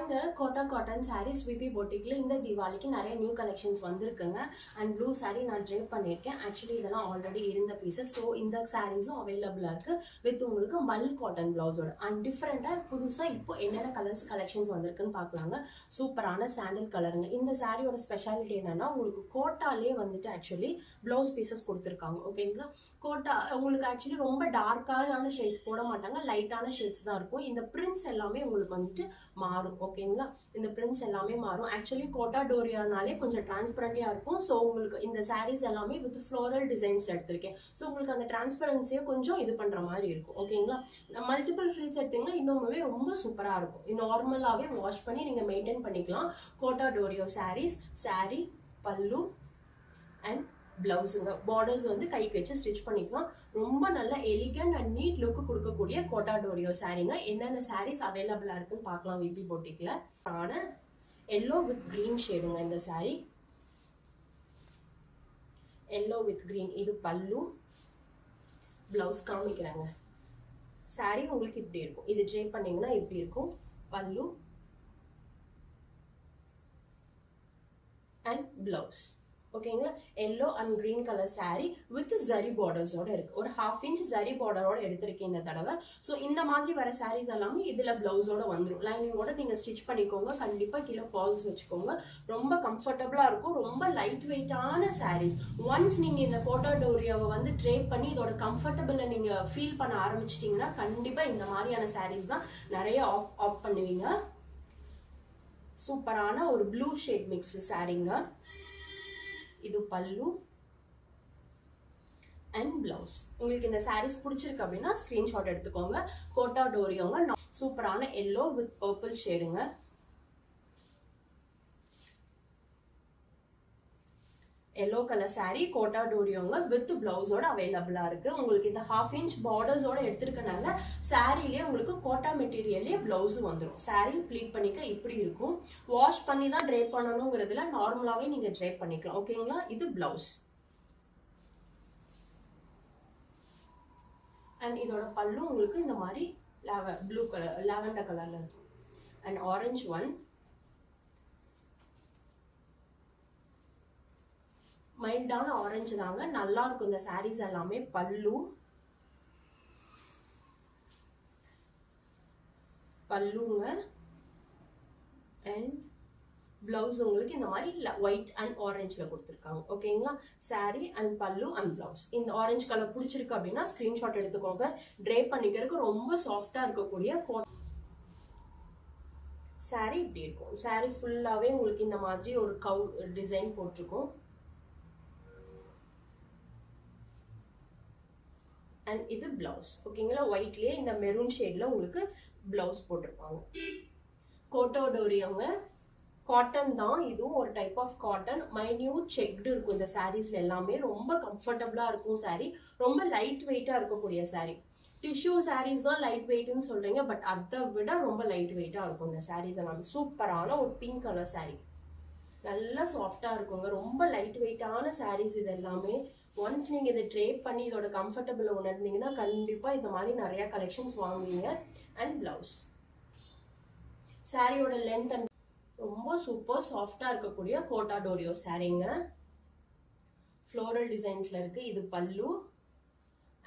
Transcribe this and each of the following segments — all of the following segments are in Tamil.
ஹாய்ங்க, கோட்டா காட்டன் சாரீஸ் விபி பொட்டிக்ல இந்த தீபாவளிக்கு நிறைய நியூ கலெக்ஷன்ஸ் வந்திருக்குங்க. அண்ட் ப்ளூ சாரீ நான் ட்ரேப் பண்ணியிருக்கேன். ஆக்சுவலி இதெல்லாம் ஆல்ரெடி இருந்த பீசஸ். ஸோ இந்த சாரீஸும் அவைலபிளாக இருக்குது வித் உங்களுக்கு மல் காட்டன் ப்ளவுஸோட. அண்ட் டிஃப்ரெண்ட்டாக புதுசாக இப்போ என்னென்ன கலெக்ஷன்ஸ் வந்திருக்குன்னு பார்க்கலாங்க. சூப்பரான சாண்டில் கலருங்க. இந்த சாரியோட ஸ்பெஷாலிட்டி என்னன்னா உங்களுக்கு கோட்டாலே வந்துட்டு ஆக்சுவலி ப்ளவுஸ் பீசஸ் கொடுத்துருக்காங்க. ஓகேங்களா, கோட்டா உங்களுக்கு ஆக்சுவலி ரொம்ப டார்க்கான ஷேட்ஸ் போட மாட்டாங்க, லைட்டான ஷேட்ஸ் தான் இருக்கும். இந்த பிரிண்ட்ஸ் எல்லாமே உங்களுக்கு வந்துட்டு மாறும். ஓகேங்களா, இந்த பிரிண்ட்ஸ் எல்லாமே மாறும். ஆக்சுவலி கோட்டா டோரியானாலே கொஞ்சம் டிரான்ஸ்பரண்டியா இருக்கும். ஸோ உங்களுக்கு இந்த சாரீஸ் எல்லாமே வித் ஃப்ளோரல் டிசைன்ஸ்ல எடுத்திருக்கேன். ஸோ உங்களுக்கு அந்த டிரான்ஸ்பரன்சியை கொஞ்சம் இது பண்ற மாதிரி இருக்கும். ஓகேங்களா, மல்டிபிள் ஃபில்ஸ் எடுத்தீங்கன்னா இன்னுமே ரொம்ப சூப்பரா இருக்கும். நார்மலாவே வாஷ் பண்ணி நீங்க மெயின்டைன் பண்ணிக்கலாம். கோட்டா டோரியோ சாரீஸ், சாரி, பல்லு அண்ட் பிளவுஸுங்க. பார்டர்ஸ் வந்து கைக்கு வச்சு ஸ்டிச் பண்ணிக்கலாம். ரொம்ப நல்ல எலிகன்ட் அண்ட் நீட் லுக்கு கொடுக்கக்கூடிய கோட்டா டோரியோ சாரீங்க. என்னென்ன சாரீஸ் அவைலபிளா இருக்குன்னு பார்க்கலாம் விபி பொட்டிக்ல. ஆன எல்லோ வித் கிரீன் ஷேடுங்க இந்த சாரீ. எல்லோ வித் கிரீன், இது பல்லு. பிளவுஸ் காமிக்கிறாங்க. சாரீ உங்களுக்கு இப்படி இருக்கும். இது ட்ரேப் பண்ணீங்கன்னா இப்படி இருக்கும். பல்லு அண்ட் பிளவுஸ். ஓகேங்களா, yellow and green colour sari with zari பார்டர்ஸோட இருக்கு. ஒரு 1/2 inch ஜரி பார்டரோட எடுத்திருக்கேன் இந்த தடவை. ஸோ இந்த மாதிரி வர சாரீஸ் எல்லாமே இதுல பிளவுஸோட வந்துடும். லைனிங்கோட நீங்க ஸ்டிச் பண்ணிக்கோங்க. கண்டிப்பா கீழே ஃபால்ஸ் வச்சுக்கோங்க. ரொம்ப கம்ஃபர்டபுளா இருக்கும். ரொம்ப லைட் வெயிட்டான சாரீஸ். ஒன்ஸ் நீங்க இந்த கோட்டா டோரியாவை வந்து ட்ரேப் பண்ணி இதோட கம்ஃபர்டபுளை நீங்க ஃபீல் பண்ண ஆரம்பிச்சிட்டீங்கன்னா கண்டிப்பா இந்த மாதிரியான சாரீஸ் தான் நிறைய ஆப் பண்ணுவீங்க. சூப்பரான ஒரு ப்ளூ ஷேட் மிக்ஸ் சாரீங்க. இது பல்லு அண்ட் பிளவுஸ். உங்களுக்கு இந்த சாரீஸ் பிடிச்சிருக்கு அப்படின்னா ஸ்கிரீன்ஷாட் எடுத்துக்கோங்க. கோட்டா டோரியோங்க. சூப்பரான எல்லோ வித் பர்பிள் ஷேடுங்க. எல்லோ கலர் சாரீ கோட்டா டோரியோங்க வித் பிளவுஸோட அவைலபிளா இருக்கு. உங்களுக்கு இந்த 1/2 inch பார்டர்ஸோட எடுத்திருக்கனால சாரீலயே உங்களுக்கு கோட்டா மெட்டீரியல்லே பிளவுஸ் வந்துடும். சாரீ ப்ளீட் பண்ணிக்க இப்படி இருக்கும். வாஷ் பண்ணி தான் ட்ரேப் பண்ணணுங்கிறதுல நார்மலாவே நீங்க ட்ரேப் பண்ணிக்கலாம். ஓகேங்களா, இது பிளவுஸ் அண்ட் இதோட பல்லு உங்களுக்கு இந்த மாதிரி ப்ளூ கலர் லாவெண்டர் கலர்ல இருக்கும். அண்ட் ஆரஞ்சு ஒன், மைல்டான ஆரஞ்சு தாங்க, நல்லா இருக்கும் இந்த சாரீஸ் எல்லாமே. பல்லுங்க அண்ட் பிளவுஸ் உங்களுக்கு இந்த மாதிரி ஒயிட் அண்ட் ஆரஞ்சுல கொடுத்துருக்காங்க. ஓகேங்களா, சாரீ அண்ட் பல்லு அண்ட் பிளவுஸ். இந்த ஆரஞ்சு கலர் பிடிச்சிருக்கு அப்படின்னா ஸ்கிரீன்ஷாட் எடுத்துக்கோங்க. ட்ரேப் பண்ணிக்கிறதுக்கு ரொம்ப சாஃப்டா இருக்கக்கூடிய சாரீ இப்படி இருக்கும். சாரீ ஃபுல்லாவே உங்களுக்கு இந்த மாதிரி ஒரு கவ் டிசைன் போட்டிருக்கும். அண்ட் இது பிளவுஸ். ஓகேங்களா, ஒயிட்லயே இந்த மெரூன் ஷேட்ல உங்களுக்கு பிளவுஸ் போட்டிருப்பாங்க. கோட்டா டோரியோங்க, காட்டன் தான். இதுவும் ஒரு type of cotton. Minute checked இருக்கும் இந்த சாரீஸ்ல எல்லாமே. ரொம்ப கம்ஃபர்டபுளா இருக்கும் சாரீ. ரொம்ப லைட் வெயிட்டா இருக்கக்கூடிய சாரீ. டிஷ்யூ சாரீஸ் தான் லைட் வெயிட்னு சொல்றீங்க, பட் அதை விட ரொம்ப லைட் வெயிட்டா இருக்கும் இந்த சாரீஸ் எல்லாமே. சூப்பரான ஒரு பிங்க் கலர் சாரீ. நல்லா சாஃப்டா இருக்குங்க. ரொம்ப லைட் வெயிட்டான சாரீஸ் இது எல்லாமே. ஒன்ஸ் நீங்க இதை ட்ரேப் பண்ணி இதோட கம்ஃபர்டபுளை உணர்ந்தீங்கன்னா கண்டிப்பா இந்த மாதிரி நிறைய கலெக்ஷன்ஸ் வாங்குவீங்க. And blouse. சாரியோட லென்த் அண்ட் ரொம்ப சூப்பர் சாஃப்டா இருக்கக்கூடிய கோட்டா டோரியோ சாரீங்க. ஃப்ளோரல் டிசைன்ஸ்ல இருக்கு. இது பல்லு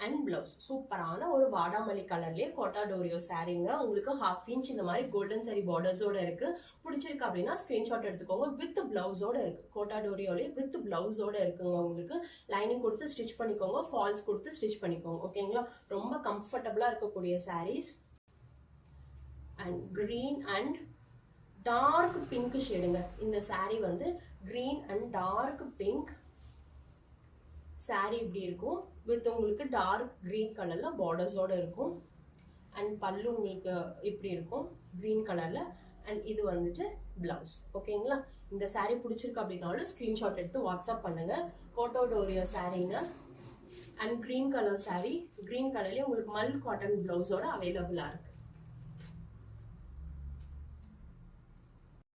அண்ட் பிளவுஸ். சூப்பரான ஒரு வாடாமல்லி கலர்லயே கோட்டா டோரியோ சாரீங்க. உங்களுக்கு 1/2 inch இந்த மாதிரி கோல்டன் சாரி பார்டர்ஸோட இருக்கு. பிடிச்சிருக்கு அப்படின்னா ஸ்கிரீன்ஷாட் எடுத்துக்கோங்க. வித் பிளவுஸோட இருக்கு. கோட்டா டோரியோலயே வித் பிளவுஸோட இருக்குங்க. உங்களுக்கு லைனிங் கொடுத்து ஸ்டிச் பண்ணிக்கோங்க, ஃபால்ஸ் கொடுத்து ஸ்டிச் பண்ணிக்கோங்க. ஓகேங்களா, ரொம்ப கம்ஃபர்டபுளா இருக்கக்கூடிய saris. And green and dark pink ஷேடுங்க. இந்த சாரீ வந்து green and dark pink sari இப்படி இருக்கும். வித் உங்களுக்கு டார்க் கிரீன் கலர்ல பார்டர்ஸோட இருக்கும். அண்ட் பல்லு உங்களுக்கு இப்படி இருக்கும் கிரீன் கலர்ல. அண்ட் இது வந்துட்டு பிளவுஸ். ஓகேங்களா, இந்த சாரீ பிடிச்சிருக்கு அப்படின்னாலும் ஸ்கிரீன்ஷாட் எடுத்து வாட்ஸ்அப் பண்ணுங்க. கோட்டா டோரியோ சாரீங்க. And green colour sari. Green கலர்லயே உங்களுக்கு மல் காட்டன் பிளவுஸோட அவைலபிளா இருக்கு.